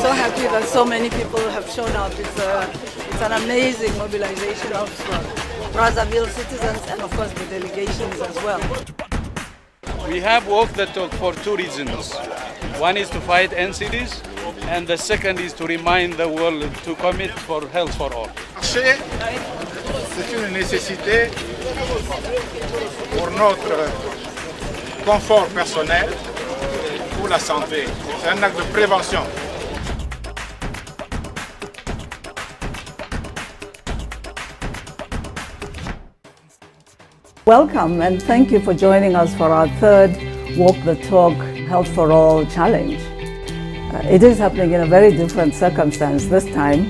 so happy that so many people have shown up. It's an amazing mobilization of Brazzaville citizens and of course the delegations as well. We have walked the talk for two reasons. One is to fight NCDs, and the second is to remind the world to commit for health for all. Marcher, c'est une nécessité pour notre confort personnel, pour la santé. C'est un acte de prévention. Welcome and thank you for joining us for our third Walk the Talk Health for All challenge. It is happening in a very different circumstance this time.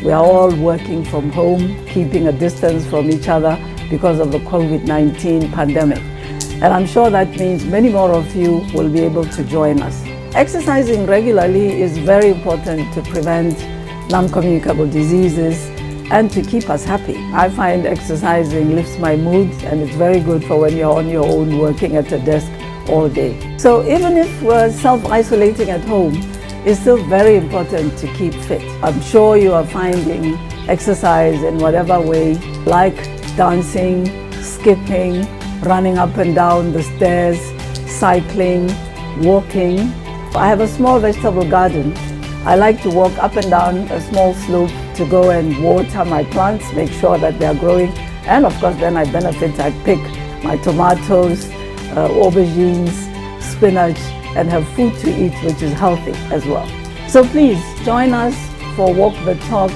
We are all working from home, keeping a distance from each other because of the COVID-19 pandemic. And I'm sure that means many more of you will be able to join us. Exercising regularly is very important to prevent non-communicable diseases and to keep us happy. I find exercising lifts my mood and it's very good for when you're on your own working at a desk all day. So even if we're self-isolating at home, it's still very important to keep fit. I'm sure you are finding exercise in whatever way, like dancing, skipping, running up and down the stairs, cycling, walking. I have a small vegetable garden. I like to walk up and down a small slope to go and water my plants, make sure that they are growing. And of course, then I benefit. I pick my tomatoes, aubergines, spinach, and have food to eat, which is healthy as well. So please join us for Walk the Talk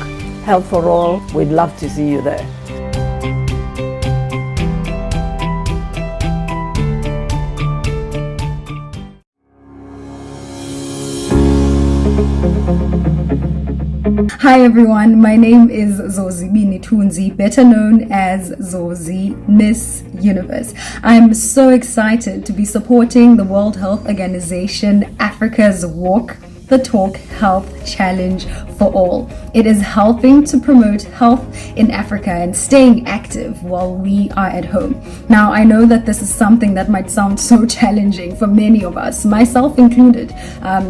Health for All. We'd love to see you there. Hi everyone, my name is Zozibini Tunzi, better known as Zozi Miss Universe. I'm so excited to be supporting the World Health Organization Africa's Walk the Talk Health Challenge for All. It is helping to promote health in Africa and staying active while we are at home. Now, I know that this is something that might sound so challenging for many of us, myself included,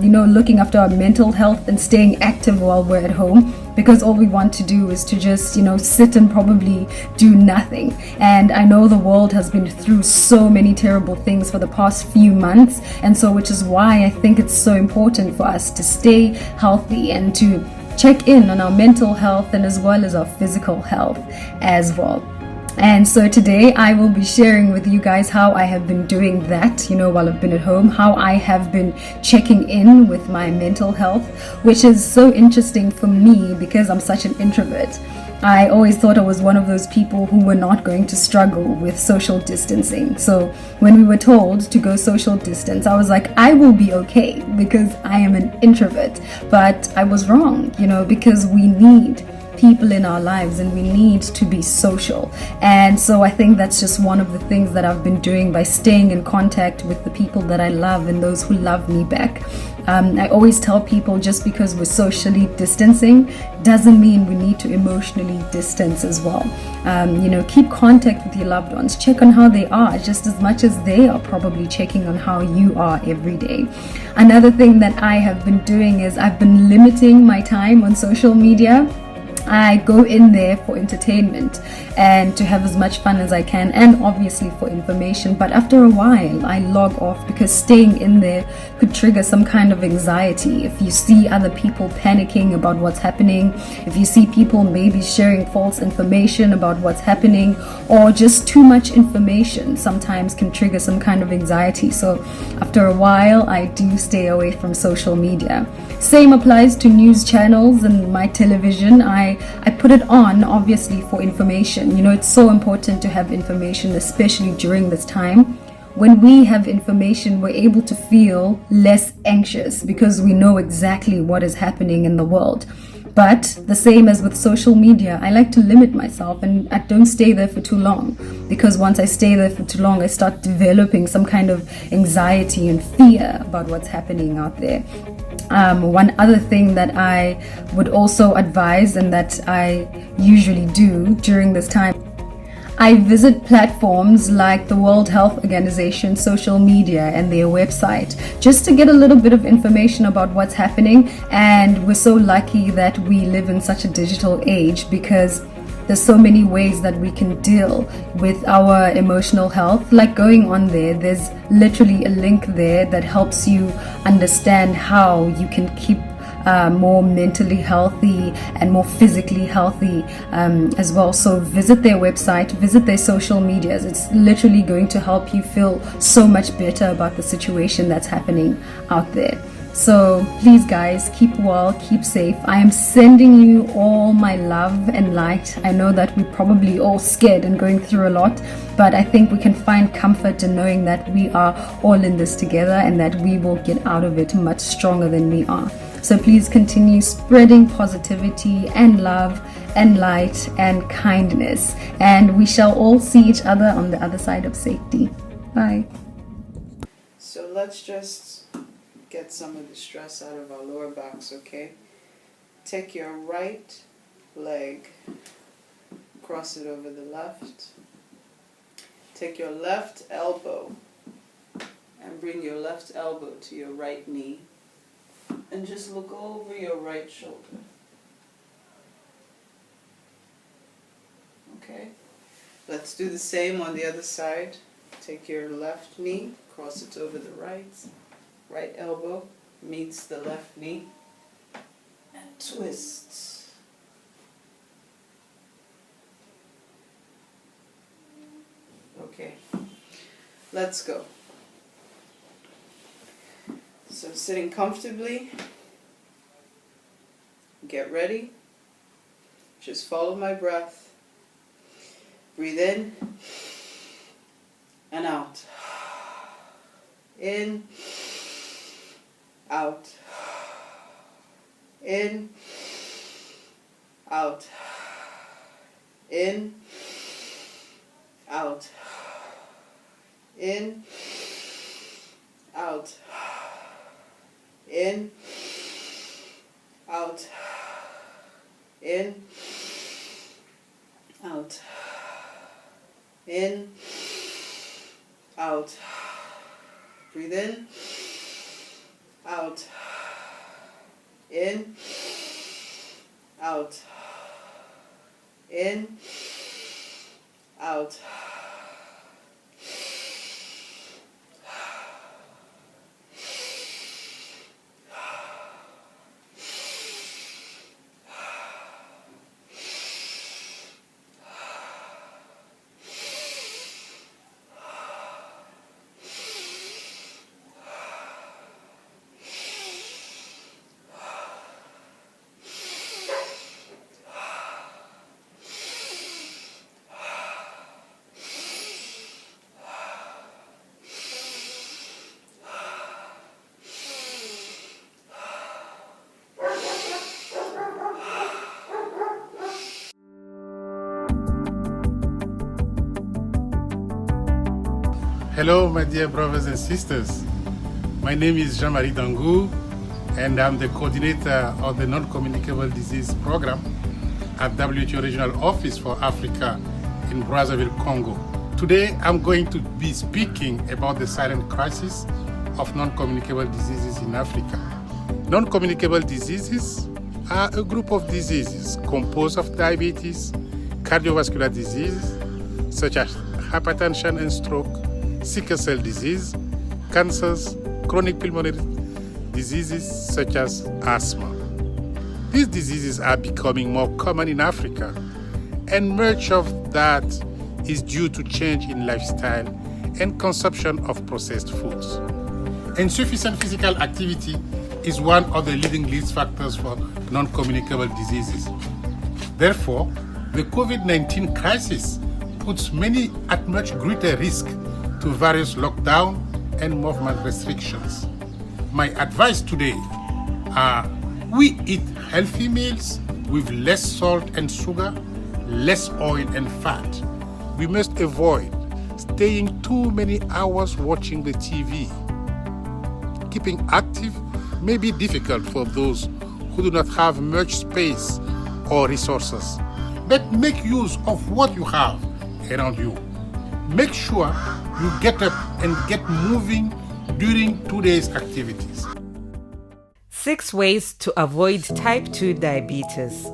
looking after our mental health and staying active while we're at home, because all we want to do is to just, sit and probably do nothing. And I know the world has been through so many terrible things for the past few months, and so which is why I think it's so important for us to stay healthy and to check in on our mental health and as well as our physical health as well. And so today I will be sharing with you guys how I have been doing that, while I've been at home, how I have been checking in with my mental health, which is so interesting for me because I'm such an introvert. I always thought I was one of those people who were not going to struggle with social distancing. So when we were told to go social distance, I was like, I will be okay because I am an introvert. But I was wrong, because we need people in our lives and we need to be social. And so I think that's just one of the things that I've been doing by staying in contact with the people that I love and those who love me back. I always tell people just because we're socially distancing doesn't mean we need to emotionally distance as well. Keep contact with your loved ones, check on how they are just as much as they are probably checking on how you are every day. Another thing that I have been doing is I've been limiting my time on social media. I go in there for entertainment and to have as much fun as I can, and obviously for information. But after a while, I log off because staying in there could trigger some kind of anxiety. If you see other people panicking about what's happening, if you see people maybe sharing false information about what's happening, or just too much information sometimes can trigger some kind of anxiety. So after a while, I do stay away from social media. Same applies to news channels and my television. I put it on obviously for information. It's so important to have information, especially during this time. When we have information, we're able to feel less anxious because we know exactly what is happening in the world. But the same as with social media, I like to limit myself and I don't stay there for too long, because once I stay there for too long, I start developing some kind of anxiety and fear about what's happening out there. One other thing that I would also advise and that I usually do during this time, I visit platforms like the World Health Organization social media and their website just to get a little bit of information about what's happening. And we're so lucky that we live in such a digital age, because there's so many ways that we can deal with our emotional health. Like going on there's literally a link there that helps you understand how you can keep more mentally healthy and more physically healthy as well. So visit their website, visit their social medias. It's literally going to help you feel so much better about the situation that's happening out there. So please guys, keep well, keep safe. I am sending you all my love and light. I know that we're probably all scared and going through a lot, but I think we can find comfort in knowing that we are all in this together and that we will get out of it much stronger than we are. So please continue spreading positivity and love and light and kindness, and we shall all see each other on the other side of safety. Bye. So let's just get some of the stress out of our lower backs, okay? Take your right leg, cross it over the left. Take your left elbow and bring your left elbow to your right knee. And just look over your right shoulder. Okay? Let's do the same on the other side. Take your left knee, cross it over the right. Right elbow meets the left knee. And twist. Okay. Let's go. So sitting comfortably, get ready, just follow my breath, breathe in and out, in, out, in, out, in, out, in, out, in, out, in, out, in, out, breathe in, out, in, out, in, out. Hello, my dear brothers and sisters. My name is Jean-Marie Dangou, and I'm the coordinator of the Non-Communicable Disease Program at WHO Regional Office for Africa in Brazzaville, Congo. Today, I'm going to be speaking about the silent crisis of non-communicable diseases in Africa. Non-communicable diseases are a group of diseases composed of diabetes, cardiovascular diseases such as hypertension and stroke, sickle cell disease, cancers, chronic pulmonary diseases such as asthma. These diseases are becoming more common in Africa, and much of that is due to change in lifestyle and consumption of processed foods. Insufficient physical activity is one of the leading risk factors for non-communicable diseases. Therefore, the COVID-19 crisis puts many at much greater risk to various lockdown and movement restrictions. My advice today are: we eat healthy meals with less salt and sugar, less oil and fat. We must avoid staying too many hours watching the TV. Keeping active may be difficult for those who do not have much space or resources, but make use of what you have around you. Make sure you get up and get moving during today's activities. 6 ways to avoid type 2 diabetes.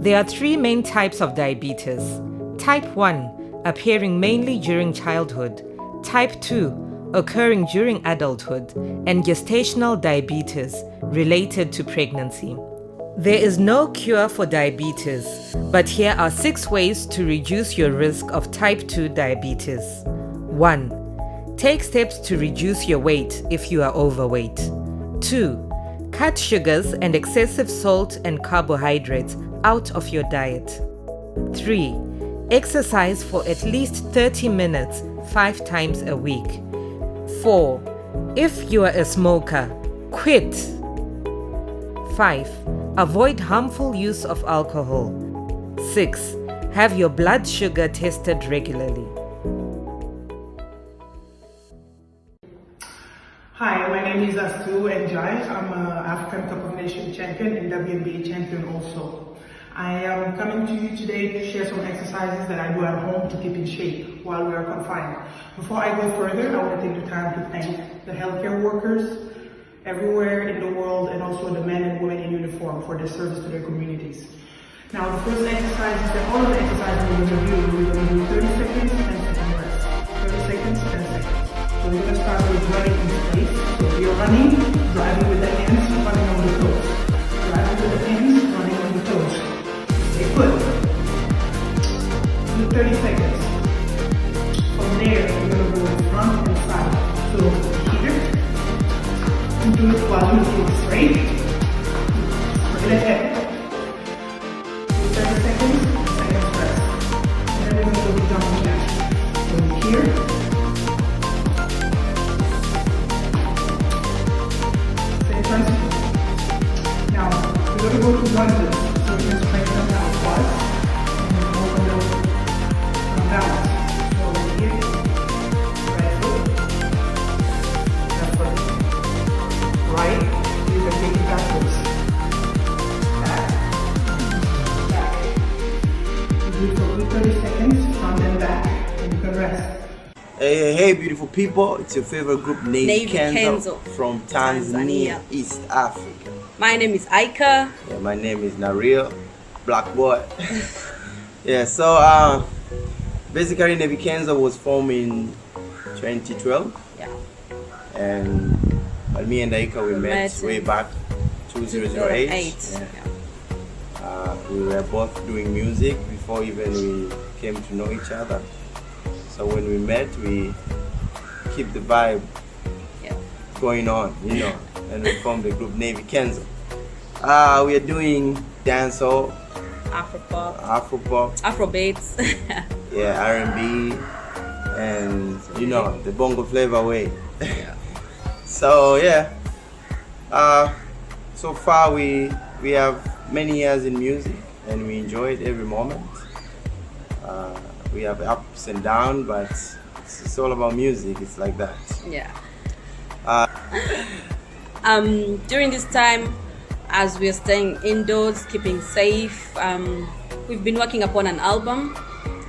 There are 3 main types of diabetes. Type 1, appearing mainly during childhood. Type 2, occurring during adulthood. And gestational diabetes, related to pregnancy. There is no cure for diabetes, but here are 6 ways to reduce your risk of type 2 diabetes. 1. Take steps to reduce your weight if you are overweight. 2. Cut sugars and excessive salt and carbohydrates out of your diet. 3. Exercise for at least 30 minutes 5 times a week. 4. If you are a smoker, quit. 5. Avoid harmful use of alcohol. 6. Have your blood sugar tested regularly. Hi, my name is Astu Njai. I'm an African Cup of Nations champion and WNBA champion also. I am coming to you today to share some exercises that I do at home to keep in shape while we are confined. Before I go further, I want to take the time to thank the healthcare workers everywhere in the world and also the men and women in uniform for their service to their communities. Now, the first exercise is that all of the exercises we're going to do, we're going to do 30 seconds, 10 second rest. 30 seconds, 10 seconds. So we're going to start with running in place. So if you're running, driving with the hands, running on the toes. Driving with the hands, running on the toes. Stay put. Do 30 seconds. From there, you're going to go front and side. So here, you do it while you look straight. Straight ahead. 30 seconds, seconds rest. And then we're going to do jumping jack. So here. Now, we're going to go to lunges, so we can straighten them out twice, and then we're going to balance. So here, right foot, left foot, right, you can take it backwards, back, back. You do it for 30 seconds, front and back, and you can rest. Hey, beautiful people. It's your favorite group, Navy Kenzo from Tanzania, East Africa. My name is Aika. Yeah, my name is Nareel, Black Boy. Yeah, so basically Navy Kenzo was formed in 2012. Yeah. And me and Aika, we met way back 2008. Yeah. We were both doing music before even we came to know each other. So when we met, we keep the vibe going on, you know, and we formed the group Navy Kenzo. We are doing dancehall, Afropop, Afrobeats, yeah, R&B, and you know, the bongo flavor way. So yeah, so far we have many years in music, and we enjoy it every moment. We have ups and downs, but it's all about music. It's like that. Yeah. During this time, as we are staying indoors, keeping safe, we've been working upon an album.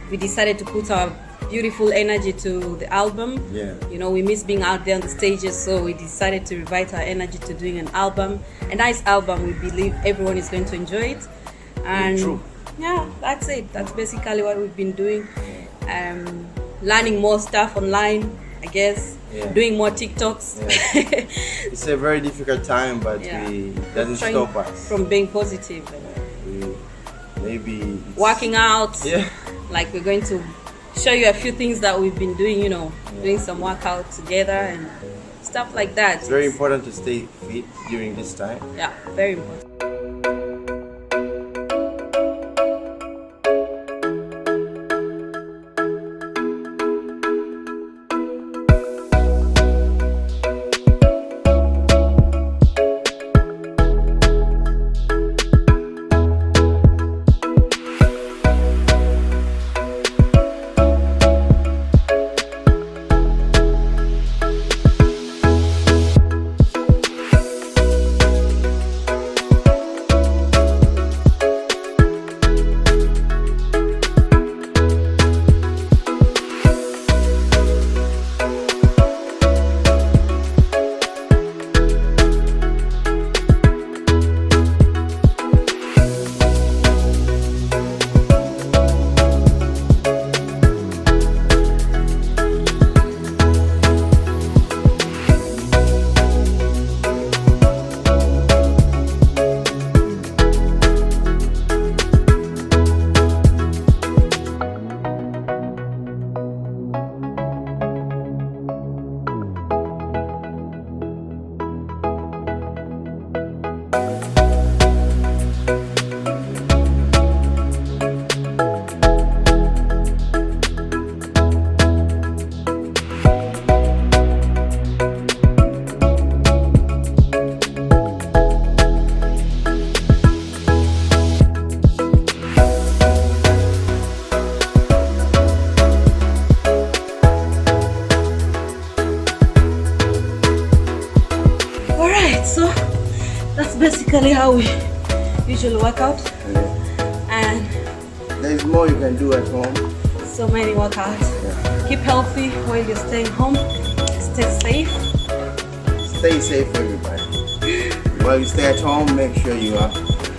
We decided to put our beautiful energy to the album. Yeah. You know, we miss being out there on the stages, so we decided to revive our energy to doing an album. A nice album. We believe everyone is going to enjoy it. And true. Yeah, that's it. That's basically what we've been doing. Learning more stuff online, I guess. Yeah. Doing more TikToks. Yeah. It's a very difficult time, but it doesn't stop us from being positive. Maybe working out. Yeah. Like we're going to show you a few things that we've been doing. You know, doing some workout together and stuff like that. It's very important to stay fit during this time. Yeah, very important. basically how we usually work out. And there's more you can do at home. So many workouts. Yeah. Keep healthy while you're staying home. Stay safe. Stay safe, everybody. While you stay at home, make sure you are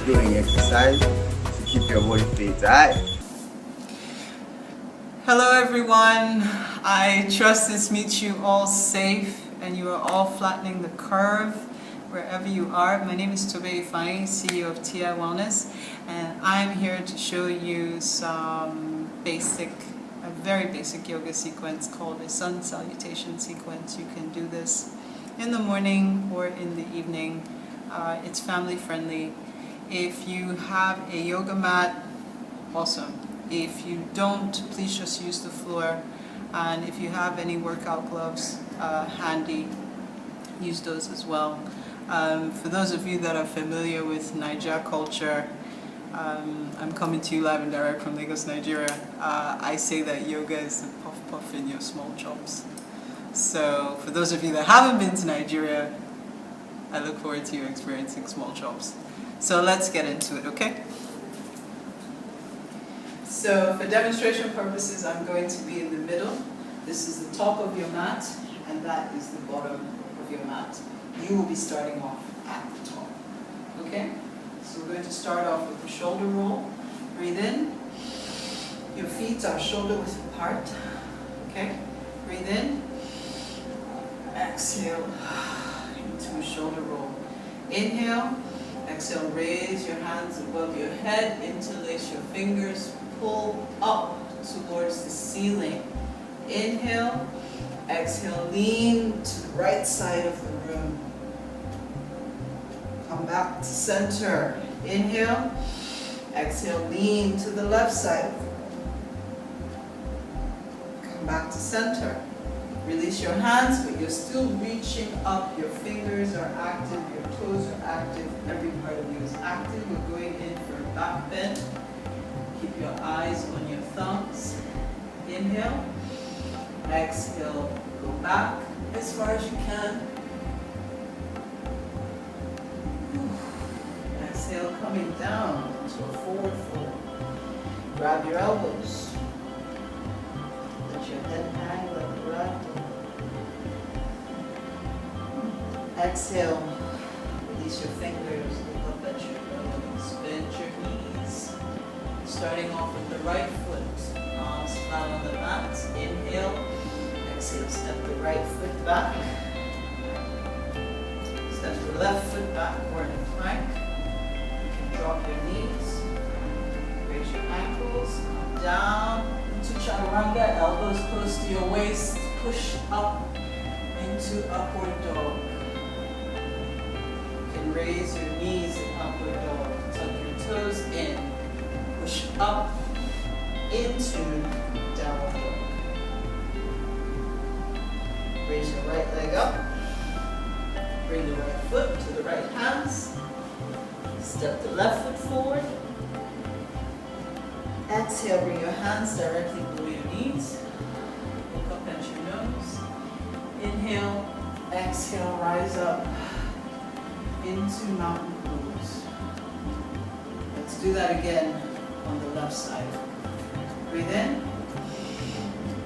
doing exercise to keep your body fit, alright? Hello everyone. I trust this meets you all safe and you are all flattening the curve wherever you are. My name is Tobe Ifeanyi, CEO of TI Wellness, and I'm here to show you some a very basic yoga sequence called a sun salutation sequence. You can do this in the morning or in the evening. It's family friendly. If you have a yoga mat, awesome. If you don't, please just use the floor. And if you have any workout gloves handy, use those as well. For those of you that are familiar with Naija culture, I'm coming to you live and direct from Lagos, Nigeria. I say that yoga is the puff puff in your small chops. So for those of you that haven't been to Nigeria, I look forward to you experiencing small chops. So let's get into it, okay? So for demonstration purposes, I'm going to be in the middle. This is the top of your mat, and that is the bottom of your mat. You will be starting off at the top, okay? So we're going to start off with the shoulder roll. Breathe in. Your feet are shoulder width apart, okay? Breathe in. Exhale into a shoulder roll. Inhale. Exhale, raise your hands above your head, interlace your fingers, pull up towards the ceiling. Inhale, exhale, lean to the right side of the room. Come back to center. Inhale, exhale, lean to the left side of the room. Come back to center. Release your hands, but you're still reaching up. Your fingers are active, your toes are active, every part of you is active. We're going in for a back bend. Keep your eyes on your thumbs. Inhale. Exhale. Go back as far as you can. Exhale, coming down to a forward fold. Grab your elbows. Let your head hang like a rag. Exhale. Release your fingers. Look up at your nose. Bend your knees. Starting off with the right foot. Arms flat on the mat. Inhale. Exhale. Step the right foot back. Step the left foot back. Or in a plank. You can drop your knees. Raise your ankles. Come down into chaturanga. Elbows close to your waist. Push up into upward dog. Raise your knees in upward dog. Tuck your toes in. Push up into downward dog. Raise your right leg up. Bring the right foot to the right hands. Step the left foot forward. Exhale, bring your hands directly below your knees. Look up at your nose. Inhale. Exhale, rise up into mountain pose. Let's do that again on the left side. Breathe in.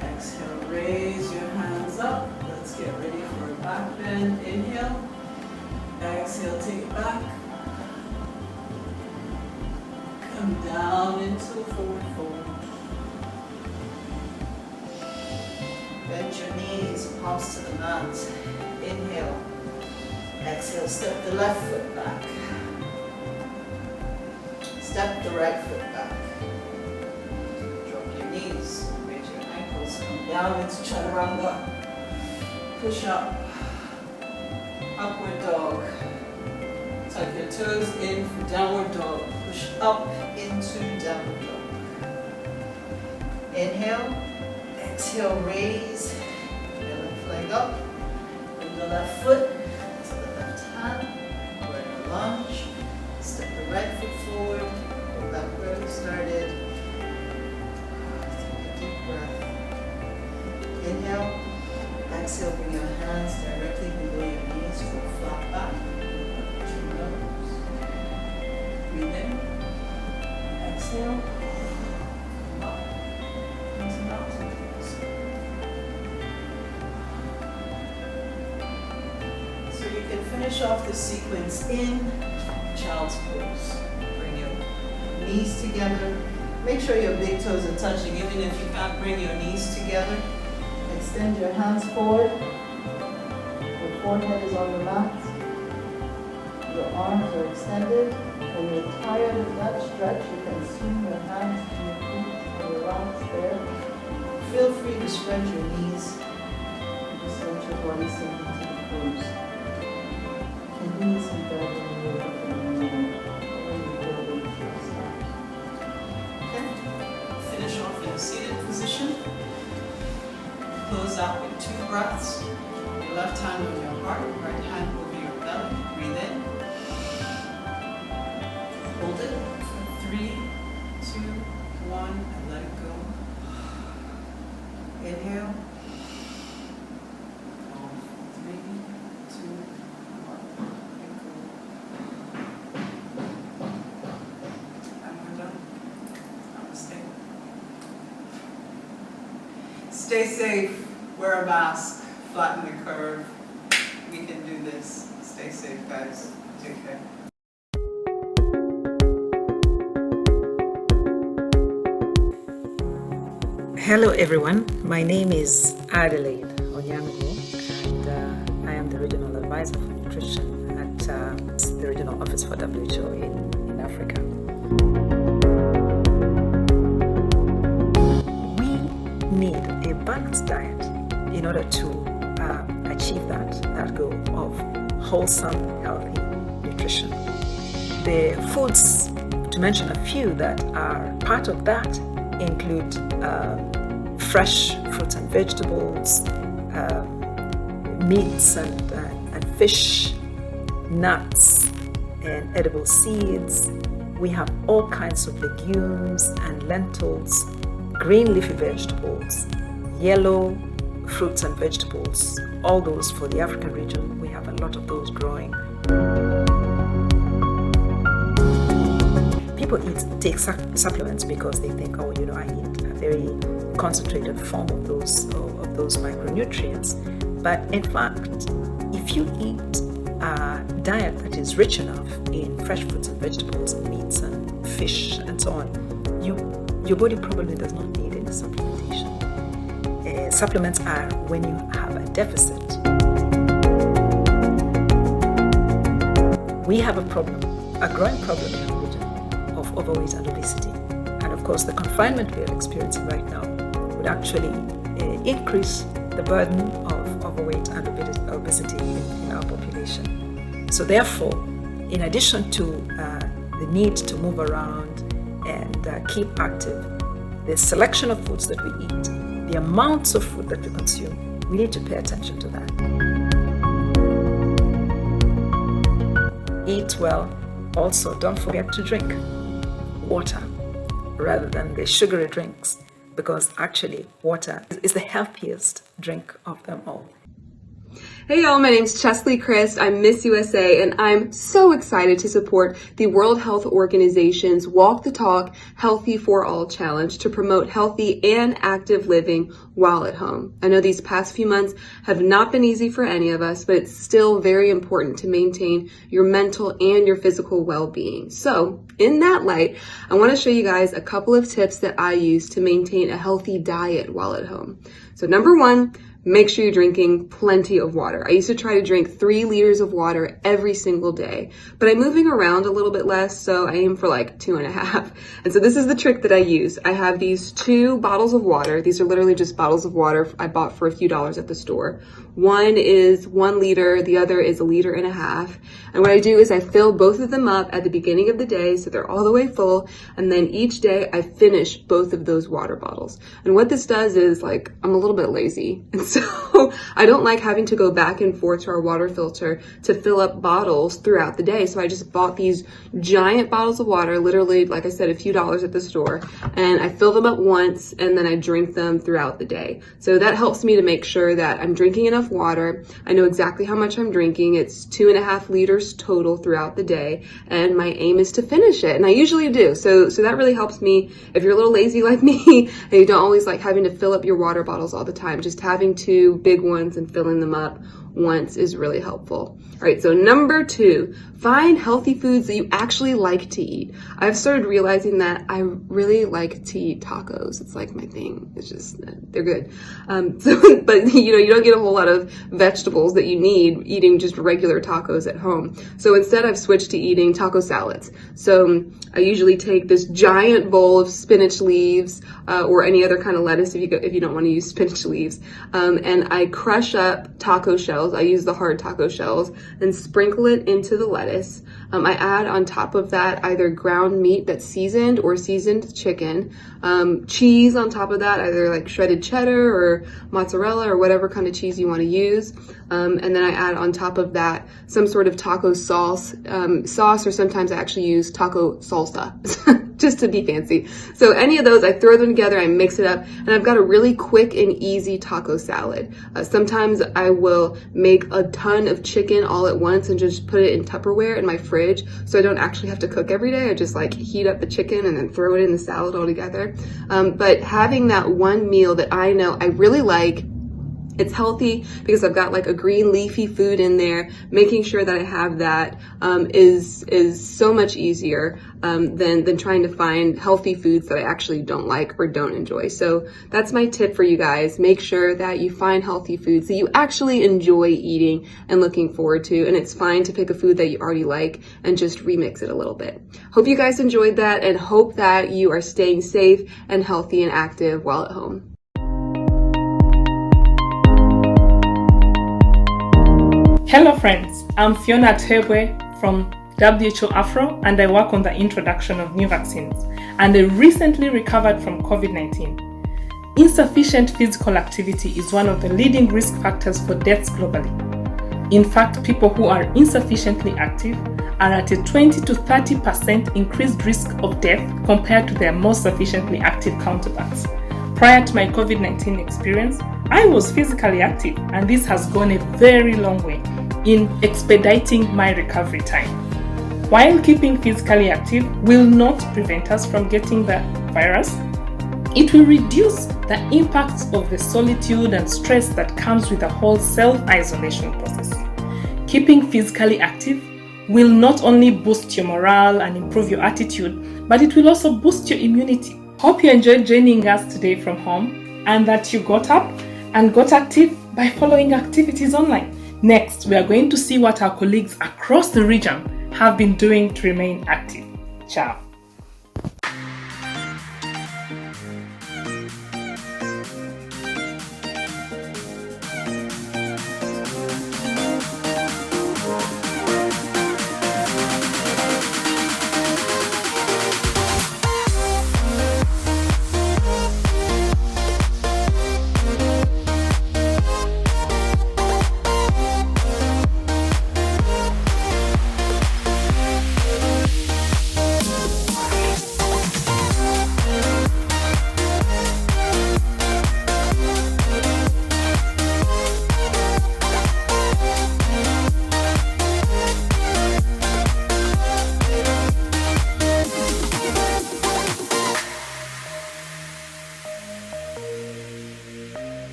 Exhale, raise your hands up. Let's get ready for a back bend. Inhale. Exhale, take it back. Come down into a forward fold. Bend your knees, palms to the mat. Inhale. Exhale, step the left foot back. Step the right foot back. Drop your knees, raise your ankles, come down into chaturanga. Push up. Upward dog. Tuck your toes in for downward dog. Push up into downward dog. Inhale. Exhale, raise. Your left leg up. Bring the left foot. We're in a lunge. Step the right foot forward. Go back where we started. Take a deep breath. Inhale. Exhale, bring your hands directly below your knees for a flat back. Look up at your nose. Breathe in. Exhale. Up. Into mountains. So you can finish off the sequence in child's pose. Bring your knees together. Make sure your big toes are touching, even if you can't bring your knees together. Extend your hands forward. Your forehead is on the mat. Your arms are extended. When you're tired of that stretch, you can swing your hands to your feet and relax there. Feel free to spread your knees. Just let your body sink into the pose. You can do this in bed when you're working when you're building yourself. Okay? Finish off in a seated position. Close out with 2 breaths. Your left hand on your heart, right hand over your belly. Breathe in. Hold it for 3, 2, 1, and let it go. Inhale. 3, 2, 1, and go. And we're done. Namaste. Stay safe. Wear a mask. Flatten the curve. We can do this. Stay safe, guys. Take care. Hello everyone, my name is Adelaide Onyango and I am the Regional Advisor for Nutrition at the Regional Office for WHO in Africa. We need a balanced diet in order to achieve that goal of wholesome, healthy nutrition. The foods, to mention a few that are part of that, include fresh fruits and vegetables, meats and fish, nuts and edible seeds. We have all kinds of legumes and lentils, green leafy vegetables, yellow fruits and vegetables. All those for the African region, we have a lot of those growing. People take supplements because they think, oh, I need a very concentrated form of those micronutrients. But in fact, if you eat a diet that is rich enough in fresh fruits and vegetables and meats and fish and so on, your body probably does not need any supplementation. Supplements are when you have a deficit. We have a growing problem in our region of overweight and obesity. And of course, the confinement we are experiencing right now would actually increase the burden of overweight and obesity in our population. So therefore, in addition to the need to move around and keep active, the selection of foods that we eat, the amounts of food that we consume, we need to pay attention to that. Eat well. Also, don't forget to drink water rather than the sugary drinks, because actually water is the healthiest drink of them all. Hey y'all, my name's Chesley Christ. I'm Miss USA and I'm so excited to support the World Health Organization's Walk the Talk Healthy for All Challenge to promote healthy and active living while at home. I know these past few months have not been easy for any of us, but it's still very important to maintain your mental and your physical well-being. So in that light, I want to show you guys a couple of tips that I use to maintain a healthy diet while at home. So number 1, make sure you're drinking plenty of water. I used to try to drink 3 liters of water every single day, but I'm moving around a little bit less, so I aim for like 2.5. And so this is the trick that I use. I have these 2 bottles of water. These are literally just bottles of water I bought for a few dollars at the store. One is 1 liter, the other is 1.5 liters. And what I do is I fill both of them up at the beginning of the day so they're all the way full, and then each day I finish both of those water bottles. And what this does is, like, I'm a little little bit lazy. And so I don't like having to go back and forth to our water filter to fill up bottles throughout the day. So I just bought these giant bottles of water, literally, like I said, a few dollars at the store, and I fill them up once and then I drink them throughout the day. So that helps me to make sure that I'm drinking enough water. I know exactly how much I'm drinking. It's 2.5 liters total throughout the day, and my aim is to finish it, and I usually do. So that really helps me. If you're a little lazy like me and you don't always like having to fill up your water bottles all the time, just having 2 big ones and filling them up once is really helpful. All right, so number 2, find healthy foods that you actually like to eat. I've started realizing that I really like to eat tacos. It's like my thing. It's just, they're good. But you don't get a whole lot of vegetables that you need eating just regular tacos at home. So instead I've switched to eating taco salads. So I usually take this giant bowl of spinach leaves, or any other kind of lettuce if you don't want to use spinach leaves, and I crush up taco shells. I use the hard taco shells and sprinkle it into the lettuce. I add on top of that either ground meat that's seasoned or seasoned chicken, cheese on top of that, either like shredded cheddar or mozzarella or whatever kind of cheese you want to use. And then I add on top of that some sort of taco sauce, or sometimes I actually use taco salsa just to be fancy. So any of those, I throw them together, I mix it up, and I've got a really quick and easy taco salad. Sometimes I will make a ton of chicken all at once and just put it in Tupperware in my fridge, so I don't actually have to cook every day. I just like heat up the chicken and then throw it in the salad all together. But having that one meal that I know I really like, it's healthy because I've got like a green leafy food in there, making sure that I have that is so much easier than trying to find healthy foods that I actually don't like or don't enjoy. So that's my tip for you guys. Make sure that you find healthy foods that you actually enjoy eating and looking forward to, and it's fine to pick a food that you already like and just remix it a little bit. Hope you guys enjoyed that, and hope that you are staying safe and healthy and active while at home. Hello friends, I'm Fiona Tebwe from WHO Afro, and I work on the introduction of new vaccines, and I recently recovered from COVID-19. Insufficient physical activity is one of the leading risk factors for deaths globally. In fact, people who are insufficiently active are at a 20 to 30% increased risk of death compared to their more sufficiently active counterparts. Prior to my COVID-19 experience, I was physically active, and this has gone a very long way in expediting my recovery time. While keeping physically active will not prevent us from getting the virus, it will reduce the impacts of the solitude and stress that comes with the whole self-isolation process. Keeping physically active will not only boost your morale and improve your attitude, but it will also boost your immunity. Hope you enjoyed joining us today from home, and that you got up and got active by following activities online. Next, we are going to see what our colleagues across the region have been doing to remain active. Ciao.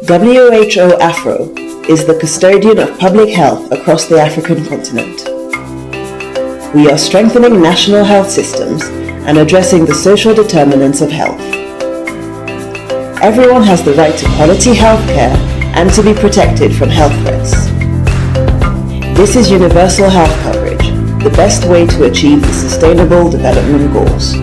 WHO Afro is the custodian of public health across the African continent. We are strengthening national health systems and addressing the social determinants of health. Everyone has the right to quality health care and to be protected from health threats. This is universal health coverage, the best way to achieve the Sustainable Development Goals.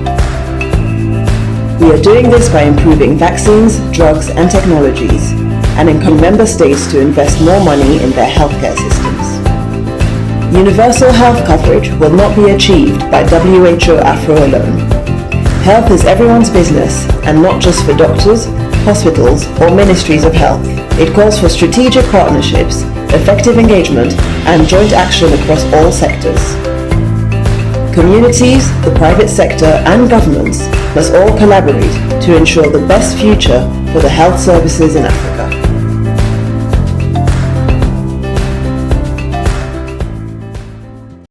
We are doing this by improving vaccines, drugs and technologies, and encouraging member states to invest more money in their healthcare systems. Universal health coverage will not be achieved by WHO Afro alone. Health is everyone's business and not just for doctors, hospitals or ministries of health. It calls for strategic partnerships, effective engagement and joint action across all sectors. Communities, the private sector and governments must all collaborate to ensure the best future for the health services in Africa.